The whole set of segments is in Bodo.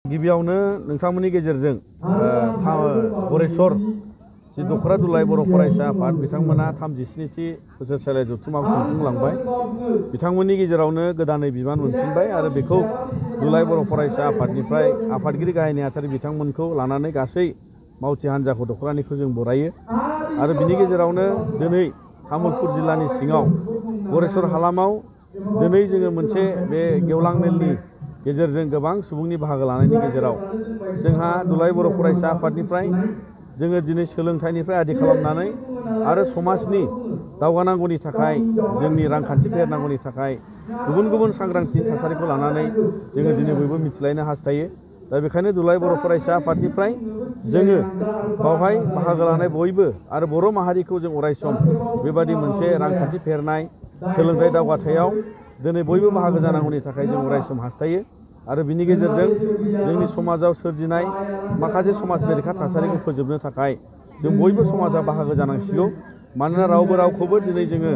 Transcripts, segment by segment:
गिबियावनो नोंथांमोननि गेजेरजों गरेस्वर जि दखरा दुलाय बर' फरायसा आफाद बिथांमोना 37थि बोसोरसालि जथुम्माखौ खुंफुंलांबाय। बिथांमोननि गेजेरावनो गोदानै बिबान मोनफिनबाय आरो बेखौ दुलाय बर' फरायसा आफादनिफ्राय आफादगिरि गाहाय नेहाथारि बिथांमोनखौ लानानै गासै मावथि हान्जाखौ दखरानिखौ जों बरायो आरो बिनि गेजेरावनो दिनै तामुलपुर जिल्लानि सिङाव गरेस्वर हालामाव दिनै जोङो मोनसे बे गेवलां मेलनि गेजेरजों गोबां सुबुंनि बाहागो लानायनि गेजेराव जोंहा दुलाय बर' फरायसा आफादनिफ्राय जोङो दिनै सोलोंथाइनिफ्राय आदि खालामनानै आरो समाजनि दावगानांगौनि थाखाय जोंनि रांखान्थि फेहेरनांगौनि थाखाय गुबुन गुबुन सांग्रांथि थासारिखौ लानानै जोङो दिनै बयबो मिथिलायनो हास्थायो। दा बेखायनो दुलाय बर' फरायसा आफादनिफ्राय जोङो बावहाय बाहागो लानाय बयबो आरो बर' माहारिखौ जों अरायसम बेबादि मोनसे रांखान्थि फेहेरनाय सोलोंथाइ दावगाथायाव दिनै बयबो बाहागो जानांगौनि थाखाय जों अरायसम हास्थायो आरो बिनि गेजेरजों जोंनि समाजाव सोरजिनाय माखासे समाज बेरेखा थासारिखौ फोजोबनो थाखाय जों बयबो समाजा बाहागो जानांसिगौ। मानोना रावबो रावखौबो दिनै जोङो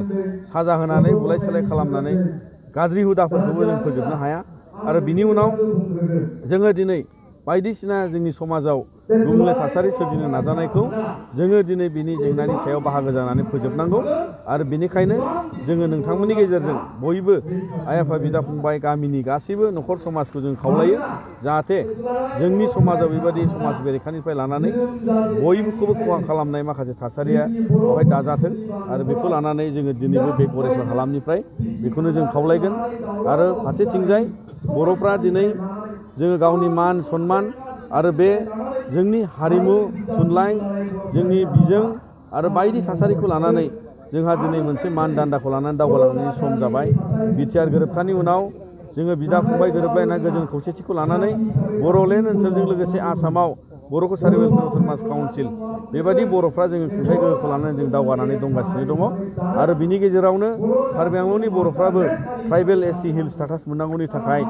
साजा होनानै बुलाय सोलाय खालामनानै गाज्रि हुदाफोरखौबो जों फोजोबनो हाया आरो बिनि उनाव जोङो दिनै बायदिसिना जोंनि समाजाव गुबुंले थासारि सोरजिनो नाजानायखौ जोङो दिनै बिनि जेंनानि सायाव बाहागो जानानै फोजोबनांगौ आरो बेनिखायनो जोङो नोंथांमोननि गेजेरजों बयबो आइ आफा बिदा फंबाय गामिनि गासैबो न'खर समाजखौ जों खावलायो जाहाथे जोंनि समाजाव बेबायदि समाज बेरेखानिफ्राय लानानै बयबोखौबो खहा खालामनाय माखासे थासारिया बेवहाय दाजाथों आरो बेखौ लानानै जोङो दिनैबो बे गरेस्वर हालामनिफ्राय बेखौनो जों खावलायगोन आरो फारसेथिंजाय बर'फ्रा दिनै जोङो गावनि मान सन्मान आरो बे जोंनि हारिमु थुनलाइ जोंनि बिजों आरो बायदि थासारिखौ लानानै जोंहा दिनै मोनसे मान दान्दाखौ लानानै दावगालांनायनि सम जाबाय। बिटिआर गोरोबथानि उनाव जोङो बिदा फंबाय गोरोबलायना गोजोन खौसेथिखौ लानानै बर'लेण्ड ओनसोलजों लोगोसे आसामाव बर' कसारि वेलफेयार अट'नमास काउन्सिल बेबायदि बर'फ्रा जोङो खुंथाइ गोहोखौ लानानै जों दावगानानै दंगासिनो दङ आरो बिनि गेजेरावनो कार्बि आंलंनि बर'फ्राबो ट्राइबेल एससि हिल स्टेटास मोननांगौनि थाखाय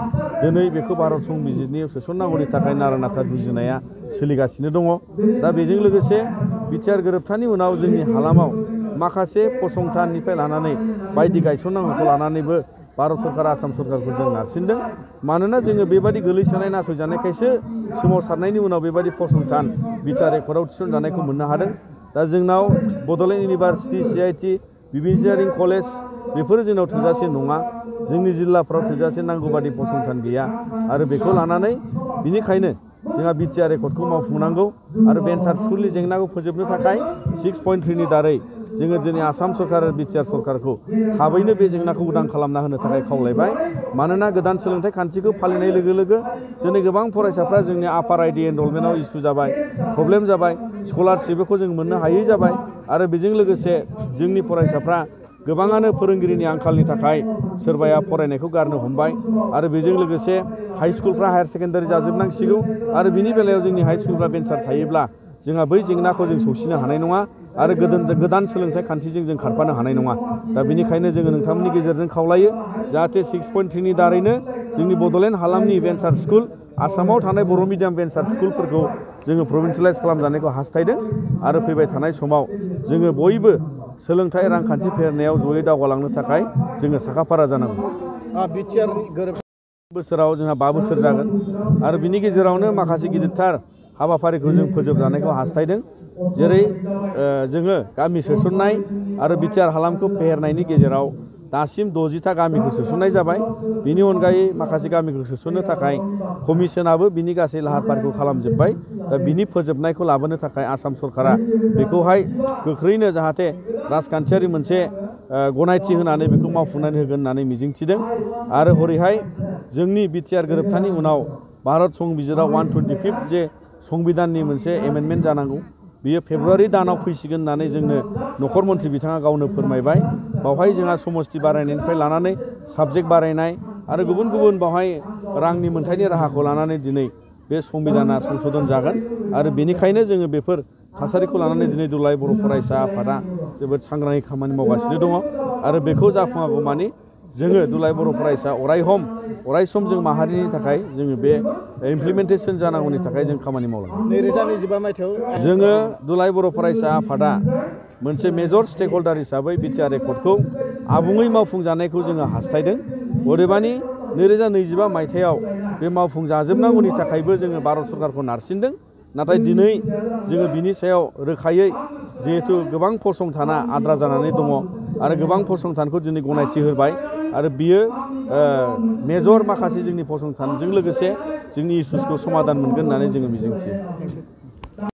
दिनै बेखौ भारत संबिजितनि सोसननांगौनि थाखाय नारा नाथा जुजिनाया सोलिगासिनो दङ। दा बेजों लोगोसे बिटिआर गोरोबथानि उनाव जोंनि हालामाव माखासे फसंथाननिफ्राय लानानै बायदि गायसननांगौखौ लानानैबो भारत सरकार आसाम सरकारखौ जों नारसिनदों। मानोना जोङो बेबायदि गोलैसोनाय नासयजानायखायसो सोमावसारनायनि उनाव बेबायदि फसंथान बिटिआर एकर्डआव थिसनजानायखौ मोननो हादों। दा जोंनाव बड'लेण्ड इउनिभारसिटि CIT बिबिजियारिं कलेज बेफोरो जोंनाव थोजासे नङा। जोंनि जिल्लाफ्राव थोजासे नांगौ बादि फसंथान गैया आरो बेखौ लानानै बिनिखायनो जोंहा बिटिआर एकर्डखौ मावफुंनांगौ आरो भेन्सार स्कुलनि जेंनाखौ फोजोबनो थाखाय 6.3नि दारै जोङो दिनै आसाम सरकार आरो बिटिआर सरकारखौ थाबैनो बे जेंनाखौ उदां खालामना होनो थाखाय खावलायबाय। मानोना गोदान सोलोंथाइ खान्थिखौ फालिनाय लोगो लोगो दिनै गोबां फरायसाफ्रा जोंनि आपार आइडि एनरलमेन्टआव इसु जाबाय, प्रब्लेम जाबाय, स्कलारशिपखौ जों मोननो हायै जाबाय आरो बेजों लोगोसे जोंनि फरायसाफ्रा गोबाङानो फोरोंगिरिनि आंखालनि थाखाय सोरबाया फरायनायखौ गारनो हमबाय आरो बेजों लोगोसे हाइ स्कुलफ्रा हायार सेकेन्डारि जाजोबनांसिगौ आरो बिनि बेलायाव जोंनि हाइ स्कुलफ्रा भेन्सार थायोब्ला जोंहा बै जेंनाखौ जों सौसिनो हानाय नङा आरो गोदान सोलोंथाइ खान्थिजों जों खारफानो हानाय नङा। दा बेनिखायनो जोङो नोंथांमोननि गेजेरजों खावलायो जाहाथे 6.3नि दारैनो जोंनि बड'लेण्ड हालामनि भेन्सार स्कुल आसामाव थानाय बर' मिडियाम भेन्सार स्कुलफोरखौ जोङो प्रभिन्सियेलाइज खालामजानायखौ हास्थायदों आरो फैबाय थानाय समाव जोङो बयबो सोलोंथाइ रांखान्थि फेहेरनायाव जयै दावगालांनो थाखाय जोङो साखाफारा जानांगौ। बिटिआरनि बोसोराव जोंहा 5 बोसोर जागोन आरो बिनि गेजेरावनो माखासे गिदिरथार हाबाफारिखौ जों फोजोबजानायखौ हास्थायदों। जेरै जोङो गामि सोसननाय आरो बिटिआर हालामखौ फेहेरनायनि गेजेराव दासिम 60था गामिखौ सोसननाय जाबाय। बिनि अनगायै माखासे गामिखौ सोसननो थाखाय कमिसनाबो बिनि गासै लाहार फाहारखौ खालामजोब्बाय। दा बिनि फोजोबनायखौ लाबोनो थाखाय आसाम सरकारा बेखौहाय गोख्रैनो जाहाथे राजखान्थियारि मोनसे गनायथि होनानै बेखौ मावफुंनानै होगोन होननानै मिजिंथिदों आरो हरैहाय जोंनि बिटिआर गोरोबथानि उनाव भारत संबिजिराव 125 जे संबिधाननि मोनसे एमेन्डमेन्ट जानांगौ बियो फेब्रुवारि दानाव फैसिगोन होननानै जोंनो नखर मन्थ्रि बिथाङा गावनो फोरमायबाय। बावहाय जोंहा समस्ति बारायनायनिफ्राय लानानै साबजेक्ट बारायनाय आरो गुबुन गुबुन बावहाय रांनि मोनथायनि राहाखौ लानानै दिनै बे संबिधाना संशोधन जागोन आरो बेनिखायनो जोङो बेफोर थासारिखौ लानानै दिनै दुलाय बर' फरायसा आफादा जोबोद सांग्राङै खामानि मावगासिनो दङ आरो बेखौ जाफुङागौ मानि जोङो दुलाय बर' फरायसा अरायसम जों माहारिनि थाखाय जोङो बे इमप्लिमेन्टेसन जानांगौनि थाखाय जों खामानि मावलांगोन। 2025 मायथाइयाव जोङो दुलाय बर' फरायसा आफादा मोनसे मेजर स्टेक हल्डार हिसाबै बिटिआर एकर्डखौ आबुङै मावफुंजानायखौ जोङो हास्थायदों। अदेबानि 2025 मायथाइयाव बे मावफुंजाजोबनांगौनि थाखायबो जोङो भारत सरकारखौ नारसिनदों। नाथाय दिनै जोङो बिनि सायाव रोखायै जिहेथु गोबां फसंथाना आद्रा जानानै दङ आरो गोबां फसंथानखौ दिनै गनायथि होबाय आरो बियो मेजर माखासे जोंनि फसंथानजों लोगोसे जोंनि इस्युसखौ समाधान मोनगोन होननानै जोङो मिजिंथियो।